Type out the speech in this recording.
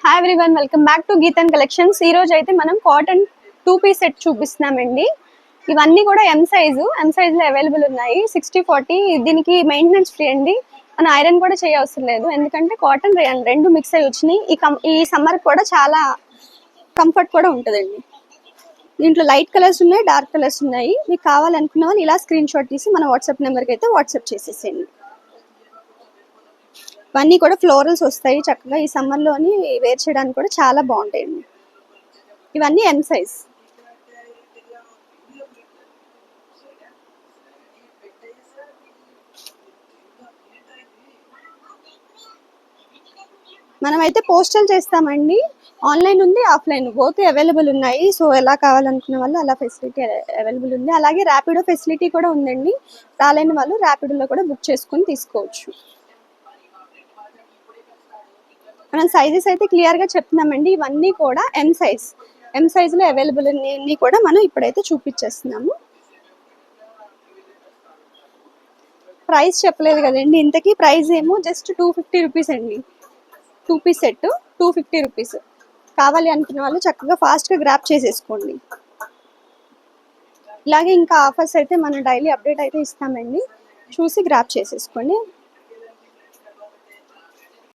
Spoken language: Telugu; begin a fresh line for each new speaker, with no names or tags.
Hi everyone, welcome back to Geethan collections. ఈ రోజు అయితే మనం కాటన్ 2 పీస్ సెట్ చూపిస్తున్నామండి. ఇవన్నీ కూడా ఎం సైజు లో అవైలబుల్ ఉన్నాయి. 60-40. దీనికి మెయింటెనెన్స్ ఫ్రీ అండి. మనం ఐరన్ కూడా చేయవసరం లేదు, ఎందుకంటే కాటన్ రేయన్ రెండు మిక్స్ అయ్యి వచ్చినాయి. ఈ సమ్మర్ కూడా చాలా కంఫర్ట్ కూడా ఉంటుందండి. దీంట్లో లైట్ కలర్స్ ఉన్నాయి, డార్క్ కలర్స్ ఉన్నాయి. మీకు కావాలనుకున్న వాళ్ళు ఇలా స్క్రీన్ షాట్ తీసి మన వాట్సాప్ నెంబర్కి అయితే వాట్సాప్ చేసేసేయండి. ఇవన్నీ కూడా ఫ్లోరల్స్ వస్తాయి. చక్కగా ఈ సమ్మర్లోని వేర్ చేయడానికి కూడా చాలా బాగుంటాయండి. ఇవన్నీ ఎం సైజ్. మనమైతే పోస్టల్ చేస్తామండి. ఆన్లైన్ ఉంది, ఆఫ్లైన్ బోత్ అవైలబుల్ ఉన్నాయి. సో ఎలా కావాలనుకున్న వాళ్ళు అలా ఫెసిలిటీ అవైలబుల్ ఉంది. అలాగే ర్యాపిడో ఫెసిలిటీ కూడా ఉందండి. రాలేని వాళ్ళు ర్యాపిడోలో కూడా బుక్ చేసుకొని తీసుకోవచ్చు. మనం సైజెస్ అయితే క్లియర్గా చెప్తున్నామండి. ఇవన్నీ కూడా ఎం సైజ్లో అవైలబుల్ అన్ని కూడా మనం ఇప్పుడైతే చూపించేస్తున్నాము. ప్రైస్ చెప్పలేదు కదండి ఇంతకీ. ప్రైస్ ఏమో జస్ట్ 250 రూపీస్ అండి. 2 పీస్ సెట్ 250 రూపీస్. కావాలి అనుకున్న వాళ్ళు చక్కగా ఫాస్ట్గా గ్రాప్ చేసేసుకోండి. ఇలాగే ఇంకా ఆఫర్స్ అయితే మనం డైలీ అప్డేట్ అయితే ఇస్తామండి. చూసి గ్రాప్ చేసేసుకోండి.